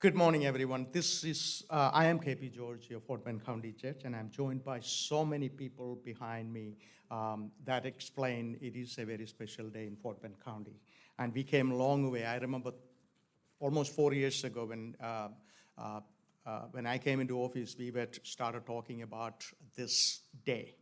Good morning, everyone. I am KP George, your Fort Bend County Judge, and I'm joined by so many people behind me that explain it is a very special day in Fort Bend County. And we came a long way. I remember almost 4 years ago when I came into office, we started talking about this day.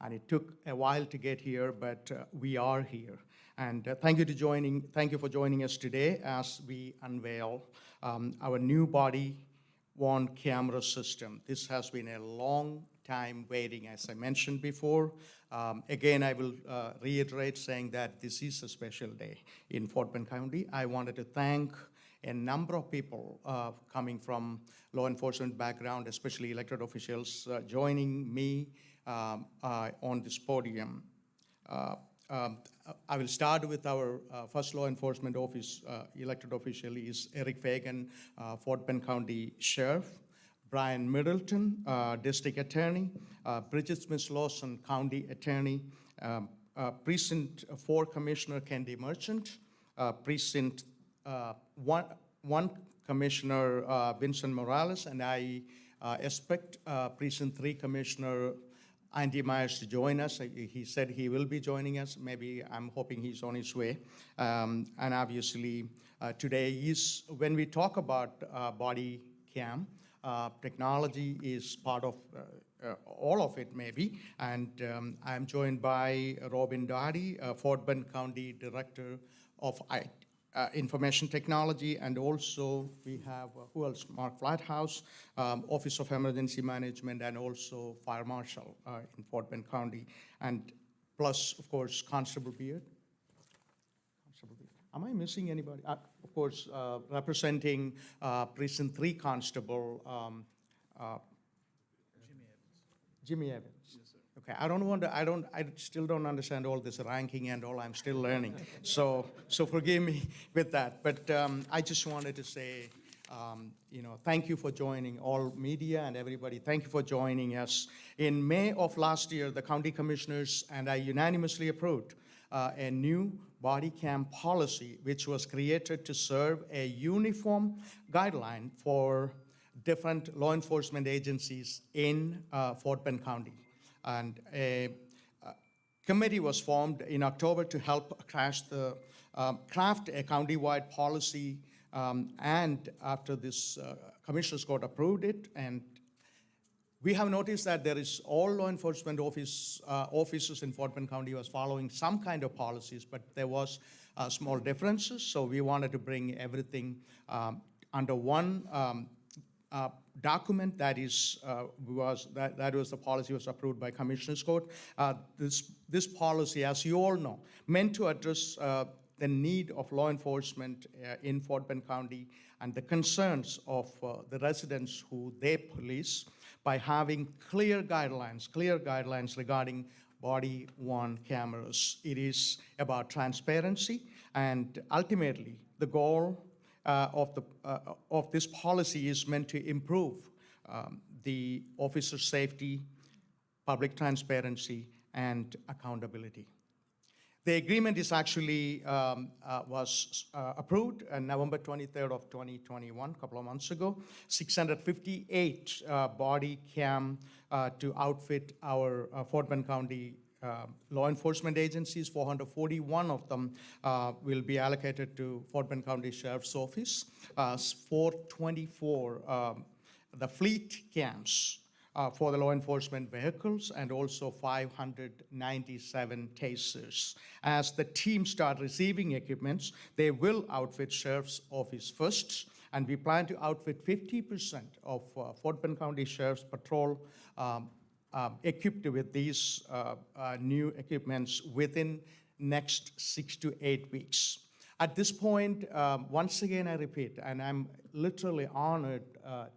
And it took a while to get here, but we are here. And thank you for joining us today as we unveil our new body-worn camera system. This has been a long time waiting, as I mentioned before. Again, I will reiterate saying that this is a special day in Fort Bend County. I wanted to thank a number of people coming from law enforcement background, especially elected officials, joining me on this podium. I will start with our first law enforcement office elected official is Eric Fagan, Fort Bend County Sheriff, Brian Middleton, District Attorney, Bridget Smith-Lawson, County Attorney, Precinct 4 Commissioner Candy Merchant, Precinct 1 Commissioner Vincent Morales, and I expect Precinct 3 Commissioner Andy Myers to join us. He said he will be joining us. Maybe I'm hoping he's on his way. And obviously, today is when we talk about body cam, technology is part of all of it, maybe. And I'm joined by Robin Dottie, Fort Bend County Director of Information Technology, and also we have, who else? Mark Flathouse, Office of Emergency Management, and also Fire Marshal in Fort Bend County. And plus, of course, Constable Beard. Am I missing anybody? Of course, representing Precinct 3 Constable, Jimmy Evans. Okay, I still don't understand all this ranking and all. I'm still learning. So forgive me with that. But I just wanted to say, thank you for joining all media and everybody. Thank you for joining us. In May of last year, the county commissioners and I unanimously approved a new body cam policy, which was created to serve a uniform guideline for different law enforcement agencies in Fort Bend County. And a committee was formed in October to help craft a county-wide policy, and after this Commissioner's Court approved it, and we have noticed that there is all law enforcement officers in Fort Bend County was following some kind of policies, but there was small differences, so we wanted to bring everything under one document that was the policy was approved by Commissioner's Court. This policy, as you all know, meant to address the need of law enforcement in Fort Bend County and the concerns of the residents who they police by having clear guidelines regarding body-worn cameras. It is about transparency, and ultimately the goal of this policy is meant to improve the officer safety, public transparency, and accountability. The agreement is actually was approved on November 23rd of 2021, a couple of months ago. 658 body cam to outfit our Fort Bend County law enforcement agencies. 441 of them will be allocated to Fort Bend County Sheriff's Office. 424 the fleet cams for the law enforcement vehicles, and also 597 tasers. As the team start receiving equipments, they will outfit Sheriff's Office first, and we plan to outfit 50% of Fort Bend County Sheriff's Patrol equipped with these new equipments within next 6 to 8 weeks. At this point, once again, I repeat, and I'm literally honored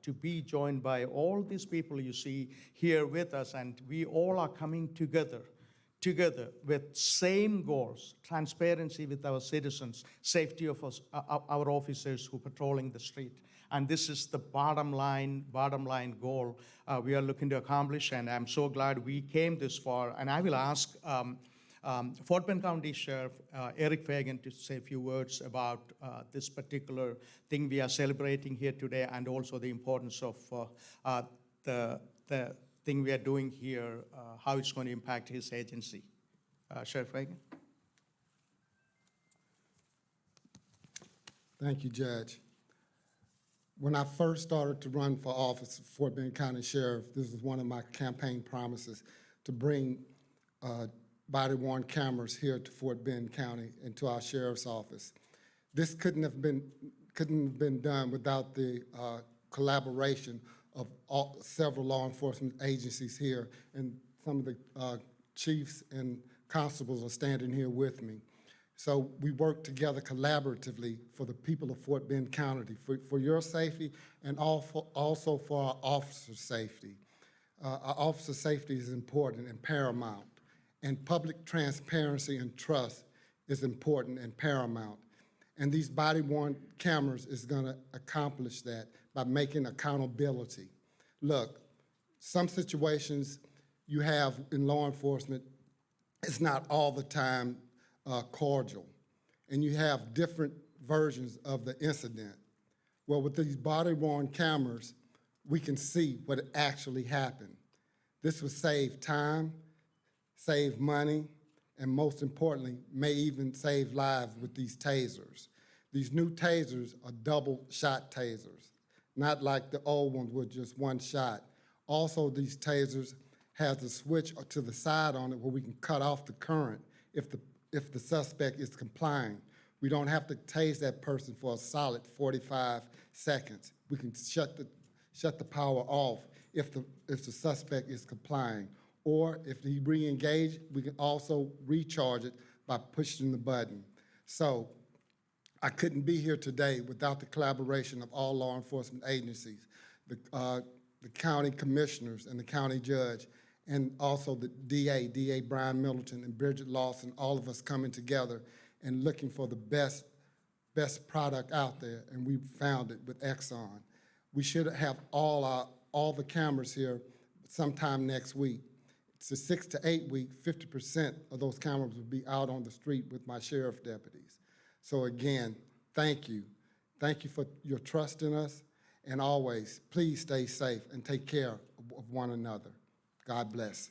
to be joined by all these people you see here with us, and we all are coming together with same goals: transparency with our citizens, safety of our officers who are patrolling the street. And this is the bottom line goal we are looking to accomplish, and I'm so glad we came this far. And I will ask Fort Bend County Sheriff Eric Fagan to say a few words about this particular thing we are celebrating here today, and also the importance of the thing we are doing here, how it's going to impact his agency. Sheriff Fagan. Thank you, Judge. When I first started to run for office of Fort Bend County Sheriff, this was one of my campaign promises to bring body-worn cameras here to Fort Bend County and to our sheriff's office. This couldn't have been done without the collaboration of several law enforcement agencies here, and some of the chiefs and constables are standing here with me. So we work together collaboratively for the people of Fort Bend County, for your safety and also for our officers' safety. Our officer safety is important and paramount, and public transparency and trust is important and paramount. And these body-worn cameras is gonna accomplish that by making accountability. Look, some situations you have in law enforcement, it's not all the time cordial, and you have different versions of the incident. Well, with these body-worn cameras, we can see what actually happened. This will save time, save money, and most importantly, may even save lives with these tasers. These new tasers are double-shot tasers, not like the old ones with just one shot. Also, these tasers has a switch to the side on it where we can cut off the current if the suspect is complying. We don't have to tase that person for a solid 45 seconds. We can shut the power off if the suspect is complying. Or if he re-engaged, we can also recharge it by pushing the button. So I couldn't be here today without the collaboration of all law enforcement agencies, the county commissioners and the county judge, and also the DA Brian Middleton and Bridget Lawson, all of us coming together and looking for the best product out there, and we found it with AXON. We should have all the cameras here sometime next week. It's a 6 to 8 week, 50% of those cameras will be out on the street with my sheriff deputies. So again, thank you. Thank you for your trust in us, and always, please stay safe and take care of one another. God bless.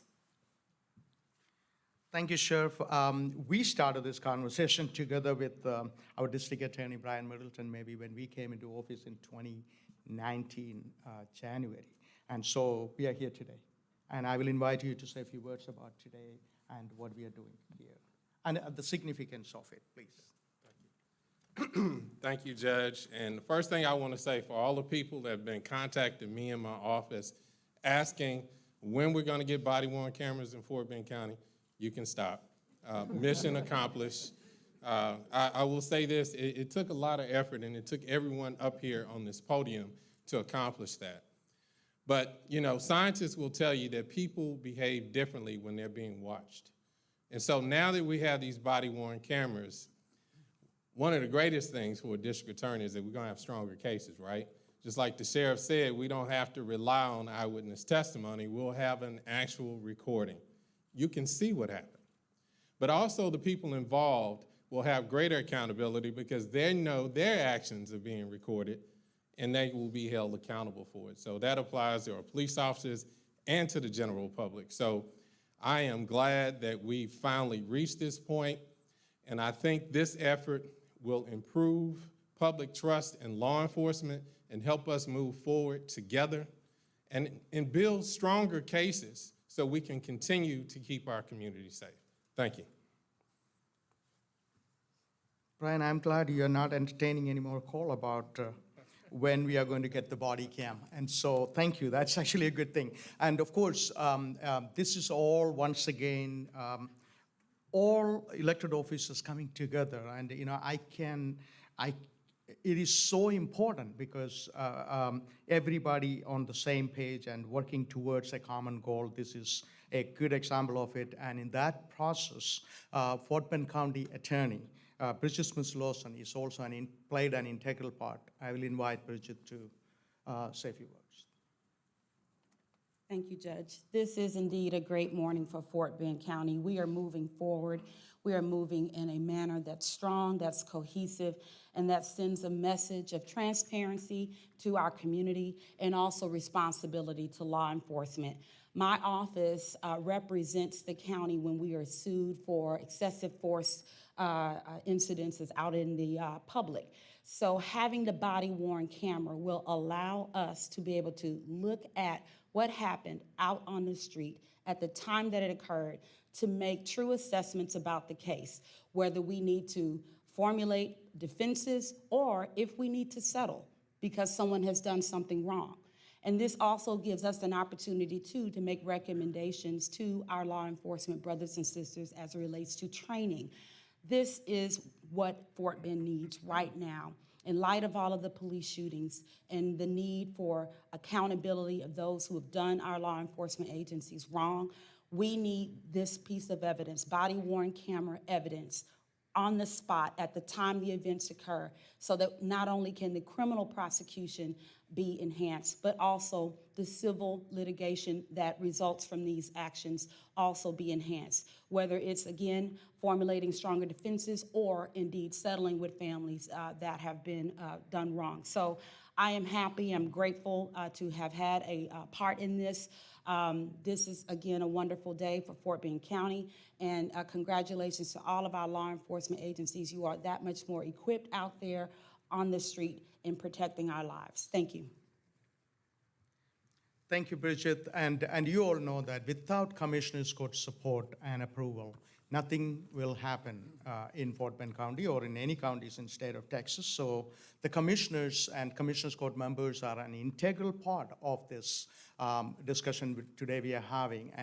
Thank you, Sheriff. We started this conversation together with our district attorney, Brian Middleton, maybe when we came into office in 2019, January. And so we are here today. And I will invite you to say a few words about today and what we are doing here, and the significance of it, please. Thank you. Thank you, Judge. And the first thing I want to say, for all the people that have been contacting me in my office asking when we're going to get body-worn cameras in Fort Bend County, you can stop. Mission accomplished. I will say this, it took a lot of effort, and it took everyone up here on this podium to accomplish that. But, you know, scientists will tell you that people behave differently when they're being watched. And so now that we have these body-worn cameras, one of the greatest things for a district attorney is that we're going to have stronger cases, right? Just like the sheriff said, we don't have to rely on eyewitness testimony. We'll have an actual recording. You can see what happened. But also the people involved will have greater accountability because they know their actions are being recorded, and they will be held accountable for it. So that applies to our police officers and to the general public. So I am glad that we finally reached this point, and I think this effort will improve public trust in law enforcement and help us move forward together and build stronger cases so we can continue to keep our community safe. Thank you. Brian, I'm glad you're not entertaining any more call about when we are going to get the body cam. And so thank you, that's actually a good thing. And of course, this is all, once again, all elected officials coming together. And you know, it is so important because everybody on the same page and working towards a common goal. This is a good example of it. And in that process, Fort Bend County Attorney, Bridget Lawson is also played an integral part. I will invite Bridget to say a few words. Thank you, Judge. This is indeed a great morning for Fort Bend County. We are moving forward. We are moving in a manner that's strong, that's cohesive, and that sends a message of transparency to our community and also responsibility to law enforcement. My office represents the county when we are sued for excessive force incidences out in the public. So having the body-worn camera will allow us to be able to look at what happened out on the street at the time that it occurred to make true assessments about the case, whether we need to formulate defenses or if we need to settle because someone has done something wrong. And this also gives us an opportunity, too, to make recommendations to our law enforcement brothers and sisters as it relates to training. This is what Fort Bend needs right now. In light of all of the police shootings and the need for accountability of those who have done our law enforcement agencies wrong, we need this piece of evidence, body-worn camera evidence, on the spot at the time the events occur, so that not only can the criminal prosecution be enhanced, but also the civil litigation that results from these actions also be enhanced, whether it's, again, formulating stronger defenses or indeed settling with families that have been done wrong. So I am happy, I'm grateful to have had a part in this. This is, again, a wonderful day for Fort Bend County, and congratulations to all of our law enforcement agencies. You are that much more equipped out there on the street in protecting our lives. Thank you. Thank you, Bridget. And you all know that without Commissioners Court support and approval, nothing will happen in Fort Bend County or in any counties in the state of Texas. So the commissioners and Commissioners Court members are an integral part of this discussion today we are having.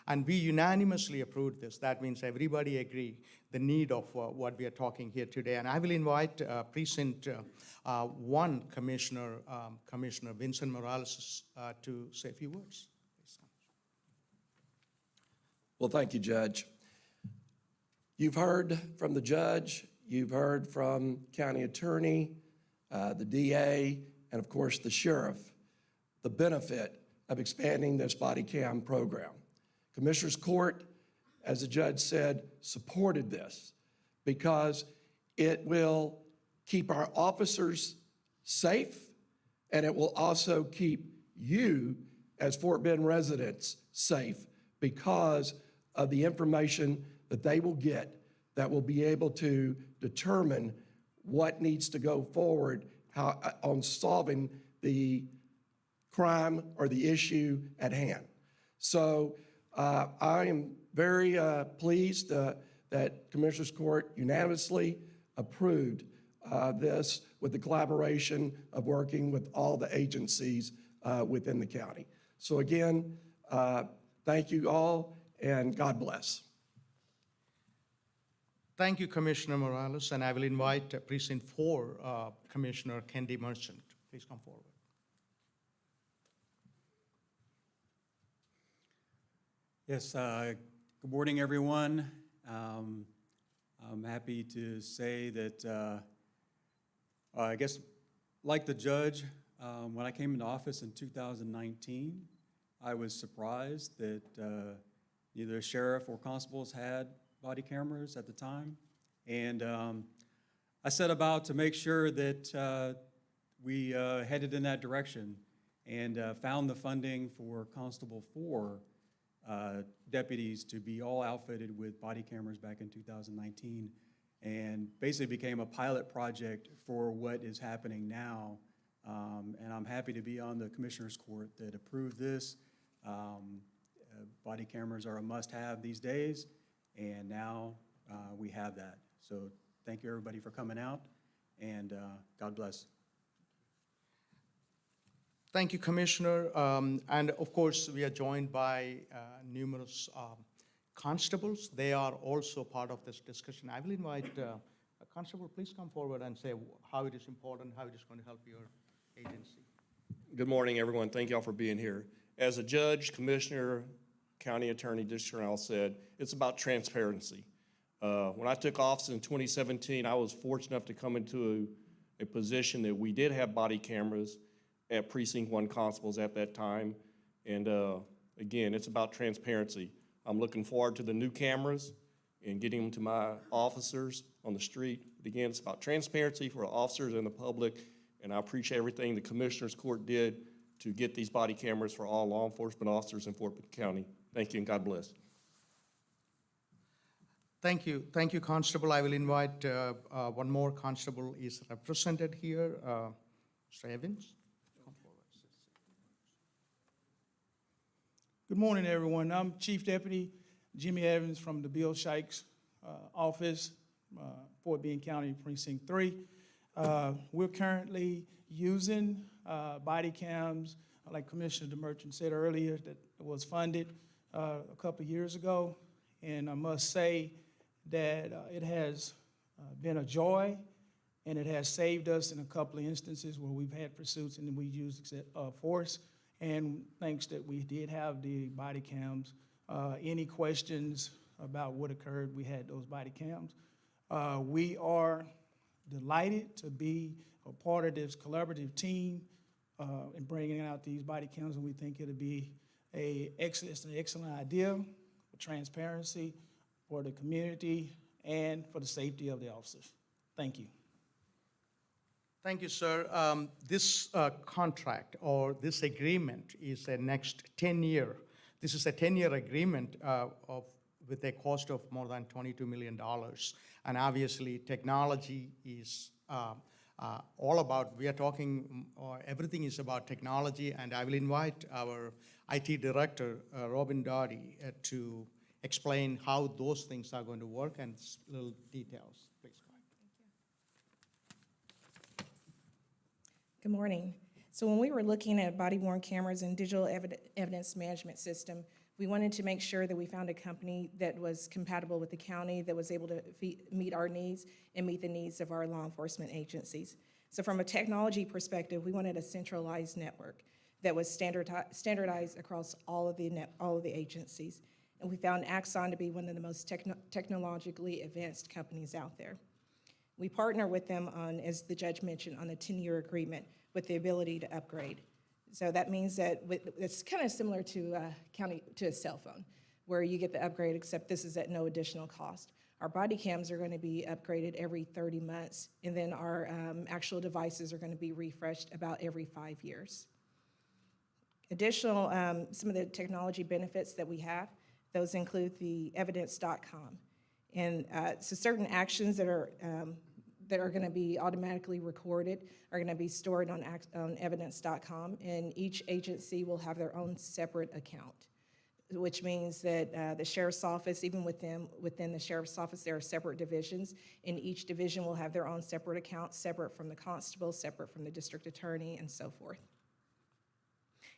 And we unanimously approved this. That means everybody agree the need of what we are talking here today. And I will invite Precinct 1 Commissioner, Commissioner Vincent Morales to say a few words. Well, thank you, Judge. You've heard from the judge, you've heard from county attorney, the DA, and of course the sheriff, the benefit of expanding this body cam program. Commissioners Court, as the judge said, supported this because it will keep our officers safe, and it will also keep you as Fort Bend residents safe because of the information that they will get that will be able to determine what needs to go forward on solving the crime or the issue at hand. So I am very pleased that Commissioners Court unanimously approved this with the collaboration of working with all the agencies within the county. So again, thank you all, and God bless. Thank you, Commissioner Morales, and I will invite Precinct 4 Commissioner Kendi Merchant. Please come forward. Yes, good morning, everyone. I'm happy to say that I guess, like the judge, when I came into office in 2019, I was surprised that neither sheriff or constables had body cameras at the time. And I set about to make sure that we headed in that direction and found the funding for Constable 4 deputies to be all outfitted with body cameras back in 2019, and basically became a pilot project for what is happening now. And I'm happy to be on the Commissioners Court that approved this. Body cameras are a must-have these days, and now we have that. So thank you, everybody, for coming out, and God bless. Thank you, Commissioner. And of course, we are joined by numerous constables. They are also part of this discussion. I will invite a constable, please come forward and say how it is important, how it is going to help your agency. Good morning, everyone. Thank y'all for being here. As a judge, commissioner, county attorney, district attorney said, it's about transparency. When I took office in 2017, I was fortunate enough to come into a position that we did have body cameras at Precinct 1 constables at that time. And again, it's about transparency. I'm looking forward to the new cameras and getting them to my officers on the street. But again, it's about transparency for officers and the public, and I appreciate everything the Commissioners Court did to get these body cameras for all law enforcement officers in Fort Bend County. Thank you, and God bless. Thank you, Constable. I will invite one more constable is represented here, Mr. Evans. Good morning, everyone. I'm Chief Deputy Jimmy Evans from the Bill Shikes office, Fort Bend County Precinct 3. We're currently using body cams, like Commissioner DeMerchant said earlier, that was funded a couple of years ago. And I must say that it has been a joy, and it has saved us in a couple of instances where we've had pursuits and we used force. And thanks that we did have the body cams. Any questions about what occurred, we had those body cams. We are delighted to be a part of this collaborative team in bringing out these body cams, and we think it'll be it's an excellent idea for transparency, for the community, and for the safety of the officers. Thank you. Thank you, sir. This contract or this agreement is a next 10-year. This is a 10-year agreement with a cost of more than $22 million. And obviously, technology is all about, we are talking, everything is about technology. And I will invite our IT director, Robin Doherty, to explain how those things are going to work and little details. Please go ahead. Good morning. So when we were looking at body-worn cameras and digital evidence management system, we wanted to make sure that we found a company that was compatible with the county, that was able to meet our needs and meet the needs of our law enforcement agencies. So from a technology perspective, we wanted a centralized network that was standardized across all of the agencies. And we found AXON to be one of the most technologically advanced companies out there. We partner with them on, as the judge mentioned, on a 10-year agreement with the ability to upgrade. So that means that it's kind of similar to a cell phone, where you get the upgrade, except this is at no additional cost. Our body cams are going to be upgraded every 30 months, and then our actual devices are going to be refreshed about every 5 years. Additional, some of the technology benefits that we have, those include the evidence.com. And so certain actions that are going to be automatically recorded are going to be stored on evidence.com, and each agency will have their own separate account, which means that the sheriff's office, even within the sheriff's office, there are separate divisions, and each division will have their own separate account, separate from the constable, separate from the district attorney, and so forth.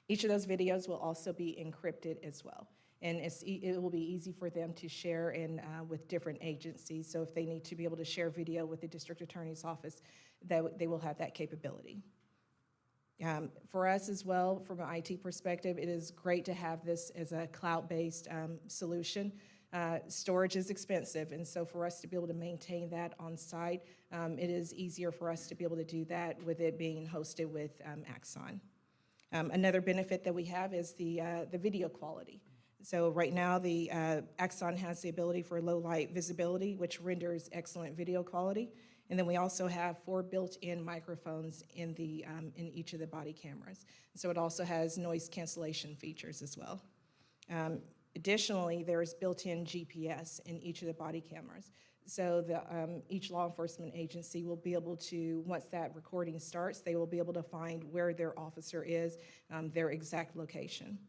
Each of those videos will also be encrypted as well. And it will be easy for them to share with different agencies. So if they need to be able to share video with the district attorney's office, they will have that capability. For us as well, from an IT perspective, it is great to have this as a cloud-based solution. Storage is expensive, and so for us to be able to maintain that on site, it is easier for us to be able to do that with it being hosted with AXON. Another benefit that we have is the video quality. So right now, the AXON has the ability for low light visibility, which renders excellent video quality. And then we also have 4 built-in microphones in each of the body cameras. So it also has noise cancellation features as well. Additionally, there's built-in GPS in each of the body cameras. So each law enforcement agency will be able to, once that recording starts, they will be able to find where their officer is, their exact location.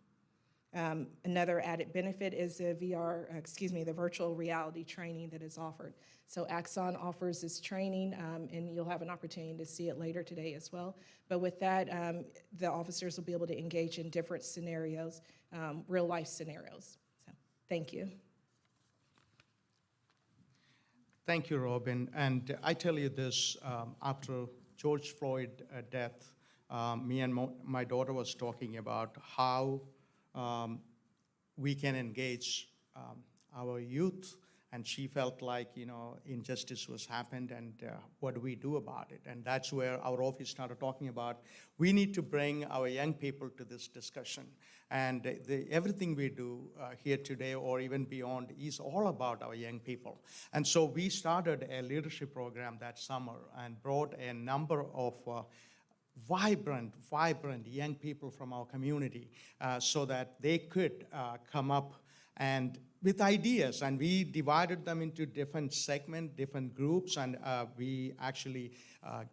Another added benefit is the virtual reality training that is offered. So AXON offers this training, and you'll have an opportunity to see it later today as well. But with that, the officers will be able to engage in different scenarios, real life scenarios. So, thank you. Thank you, Robin. And I tell you this, after George Floyd's death, me and my daughter was talking about how we can engage our youth and she felt like, injustice was happened, and what do we do about it? And that's where our office started talking about, we need to bring our young people to this discussion. And everything we do here today or even beyond is all about our young people. And so we started a leadership program that summer and brought a number of vibrant young people from our community so that they could come up and with ideas, and we divided them into different segments, different groups, and we actually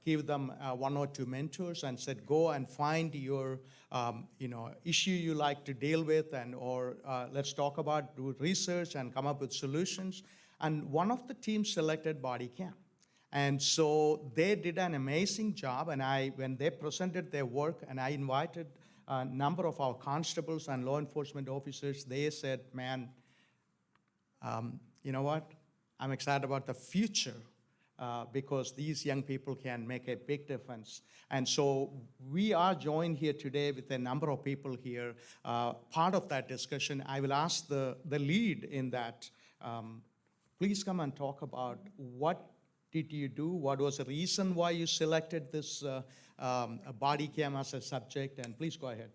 gave them 1 or 2 mentors and said, go and find your issue you like to deal with, and or let's talk about, do research and come up with solutions. And one of the teams selected body cam. And so they did an amazing job, and when they presented their work, and I invited a number of our constables and law enforcement officers, they said, man, you know what? I'm excited about the future because these young people can make a big difference. And so we are joined here today with a number of people here. Part of that discussion, I will ask the lead in that, please come and talk about what did you do? What was the reason why you selected this body cam as a subject? And please go ahead.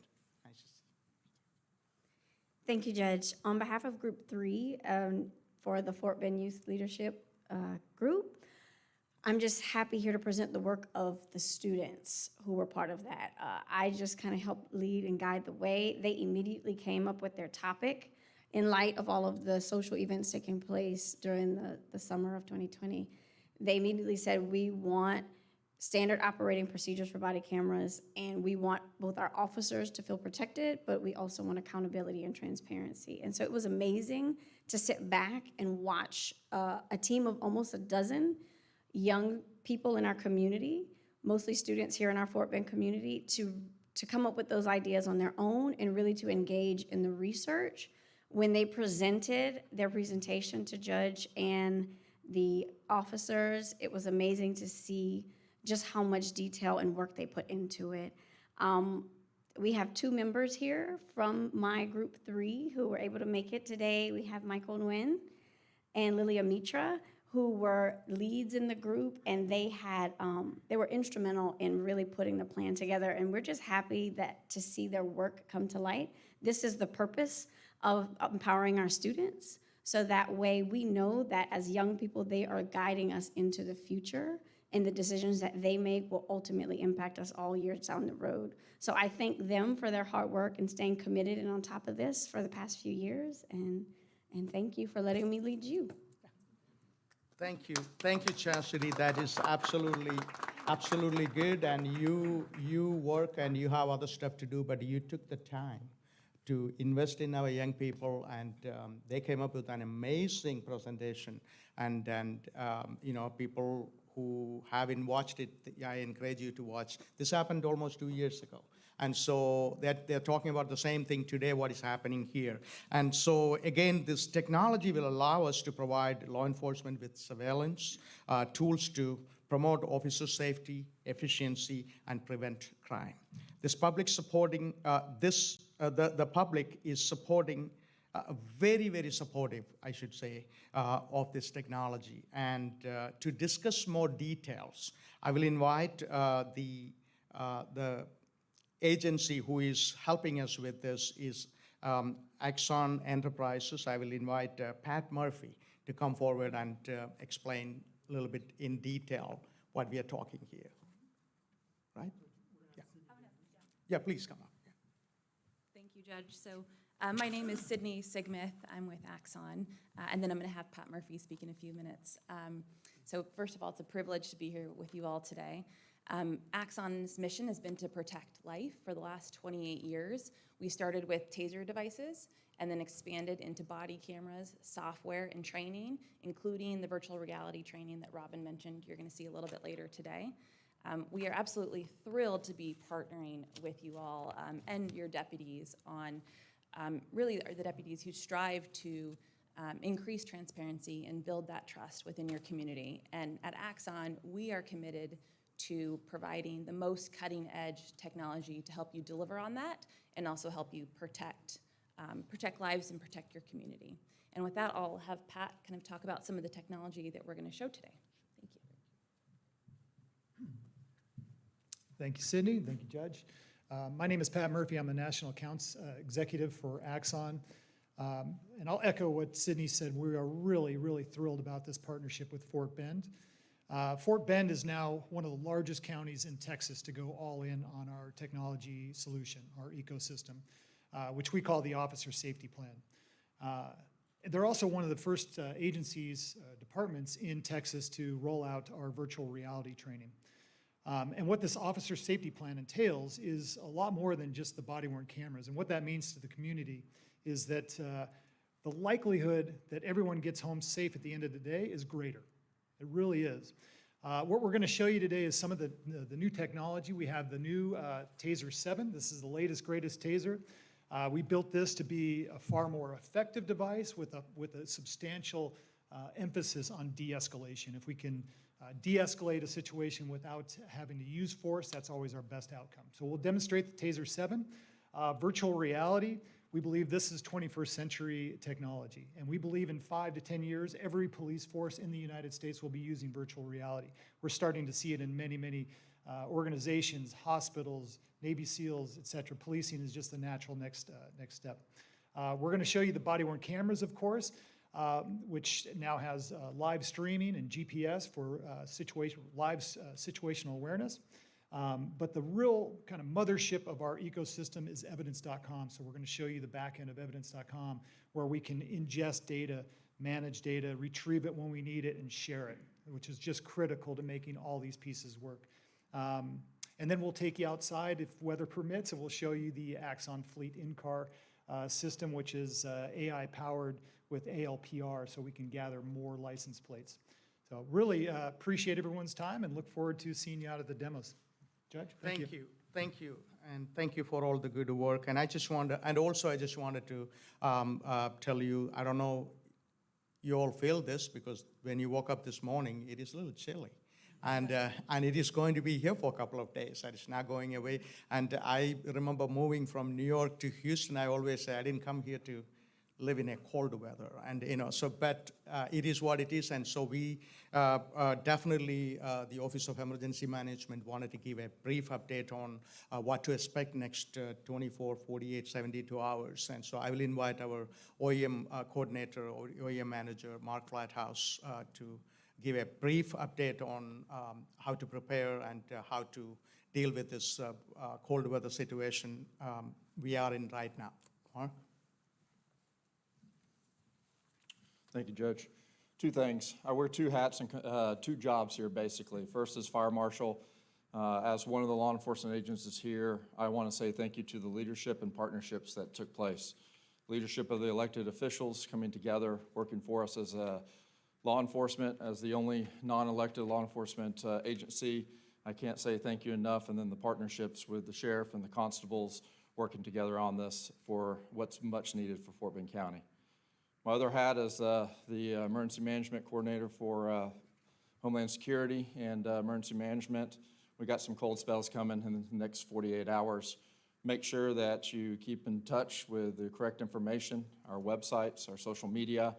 Thank you, Judge. On behalf of Group 3 for the Fort Bend Youth Leadership Group, I'm just happy here to present the work of the students who were part of that. I just kind of helped lead and guide the way. They immediately came up with their topic in light of all of the social events taking place during the summer of 2020. They immediately said, we want standard operating procedures for body cameras, and we want both our officers to feel protected, but we also want accountability and transparency. And so it was amazing to sit back and watch a team of almost a dozen young people in our community, mostly students here in our Fort Bend community, to come up with those ideas on their own and really to engage in the research. When they presented their presentation to Judge and the officers, it was amazing to see just how much detail and work they put into it. We have 2 members here from my Group 3 who were able to make it today. We have Michael Nguyen and Lilia Mitra, who were leads in the group, and they were instrumental in really putting the plan together. And we're just happy to see their work come to light. This is the purpose of empowering our students, so that way we know that as young people, they are guiding us into the future, and the decisions that they make will ultimately impact us all years down the road. So I thank them for their hard work and staying committed and on top of this for the past few years, and thank you for letting me lead you. Thank you, Chastity. That is absolutely good, and you work and you have other stuff to do, but you took the time to invest in our young people, and they came up with an amazing presentation. And people who haven't watched it, I encourage you to watch. This happened almost 2 years ago. And so they're talking about the same thing today, what is happening here. And so again, this technology will allow us to provide law enforcement with surveillance, tools to promote officer safety, efficiency, and prevent crime. The public is supporting very, very supportive, I should say, of this technology. And to discuss more details, I will invite the agency who is helping us with this is AXON Enterprises. I will invite Pat Murphy to come forward and explain a little bit in detail what we are talking here. Right? Yeah. Yeah, please come up. Yeah. Thank you, Judge. So my name is Sydney Sigmith. I'm with AXON, and then I'm going to have Pat Murphy speak in a few minutes. So first of all, it's a privilege to be here with you all today. AXON's mission has been to protect life for the last 28 years. We started with taser devices and then expanded into body cameras, software, and training, including the virtual reality training that Robin mentioned you're going to see a little bit later today. We are absolutely thrilled to be partnering with you all and your deputies on really the deputies who strive to increase transparency and build that trust within your community. And at AXON, we are committed to providing the most cutting-edge technology to help you deliver on that and also help you protect lives and protect your community. And with that, I'll have Pat kind of talk about some of the technology that we're going to show today. Thank you. Thank you, Sydney. Thank you, Judge. My name is Pat Murphy. I'm the National Accounts Executive for AXON. And I'll echo what Sydney said. We are really, really thrilled about this partnership with Fort Bend. Fort Bend is now one of the largest counties in Texas to go all in on our technology solution, our ecosystem, which we call the Officer Safety Plan. They're also one of the first agencies, departments in Texas to roll out our virtual reality training. And what this Officer Safety Plan entails is a lot more than just the body-worn cameras. And what that means to the community is that the likelihood that everyone gets home safe at the end of the day is greater. It really is. What we're going to show you today is some of the new technology. We have the new Taser 7. This is the latest, greatest Taser. We built this to be a far more effective device with a substantial emphasis on de-escalation. If we can de-escalate a situation without having to use force, that's always our best outcome. So we'll demonstrate the Taser 7. Virtual reality, we believe this is 21st century technology. And we believe in 5 to 10 years, every police force in the United States will be using virtual reality. We're starting to see it in many, many organizations, hospitals, Navy SEALs, et cetera. Policing is just the natural next step. We're going to show you the body-worn cameras, of course, which now has live streaming and GPS for situational awareness. But the real kind of mothership of our ecosystem is evidence.com. So we're going to show you the back end of evidence.com, where we can ingest data, manage data, retrieve it when we need it, and share it, which is just critical to making all these pieces work. And then we'll take you outside if weather permits, and we'll show you the AXON Fleet in-car system, which is AI-powered with ALPR, so we can gather more license plates. So really appreciate everyone's time and look forward to seeing you out at the demos. Judge, thank you. Thank you, and thank you for all the good work. And I just wanted to tell you, I don't know, you all feel this because when you woke up this morning, it is a little chilly. And it is going to be here for a couple of days. It's not going away. And I remember moving from New York to Houston. I always say I didn't come here to live in a cold weather. And, but it is what it is. And so we definitely, the Office of Emergency Management wanted to give a brief update on what to expect next 24, 48, 72 hours. And so I will invite our OEM coordinator or OEM manager, Mark Flathouse, to give a brief update on how to prepare and how to deal with this cold weather situation we are in right now. Mark? Thank you, Judge. Two things. I wear two hats and two jobs here, basically. First is fire marshal. As one of the law enforcement agencies here, I want to say thank you to the leadership and partnerships that took place. Leadership of the elected officials coming together, working for us as a law enforcement, as the only non-elected law enforcement agency. I can't say thank you enough. And then the partnerships with the sheriff and the constables working together on this for what's much needed for Fort Bend County. My other hat is the emergency management coordinator for Homeland Security and emergency management. We got some cold spells coming in the next 48 hours. Make sure that you keep in touch with the correct information, our websites, our social media,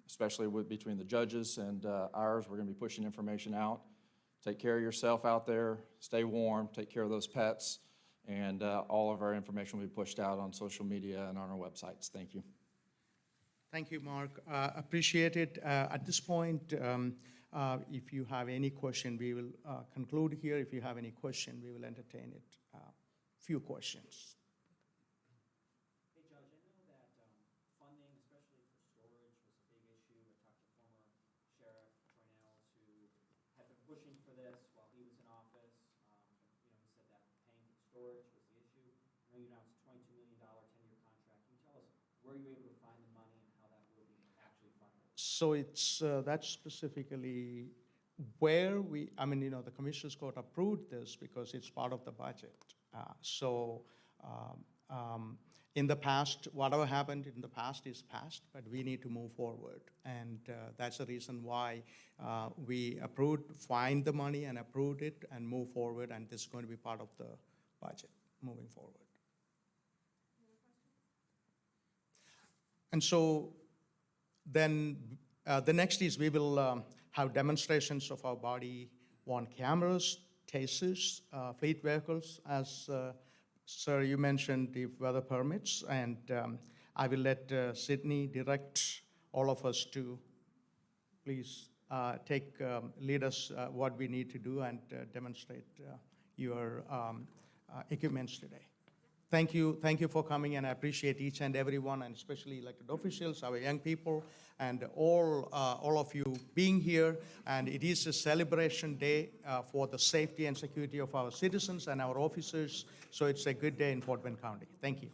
especially between the judges and ours. We're going to be pushing information out. Take care of yourself out there. Stay warm. Take care of those pets. And all of our information will be pushed out on social media and on our websites. Thank you. Thank you, Mark. Appreciate it. At this point, if you have any question, we will conclude here. If you have any question, we will entertain it. Few questions. Hey, Judge, I know that funding, especially for storage, was a big issue. I talked to former Sheriff Troy Nels, who had been pushing for this while he was in office. He said that paying for storage was the issue. I know you announced a $22 million 10-year contract. Can you tell us where you were able to find the money and how that will be actually funded? So it's that's specifically where the Commissioners Court approved this because it's part of the budget. In the past, whatever happened in the past is past, but we need to move forward. And that's the reason why we find the money and approved it and move forward, and this is going to be part of the budget moving forward. And so Then the next is we will have demonstrations of our body-worn cameras, Tasers, fleet vehicles, as sir, you mentioned, if weather permits, and I will let Sydney direct all of us to please lead us what we need to do and demonstrate your equipments today. Thank you for coming, and I appreciate each and every one, and especially elected officials, our young people, and all of you being here. And it is a celebration day for the safety and security of our citizens and our officers, so it's a good day in Fort Bend County. Thank you.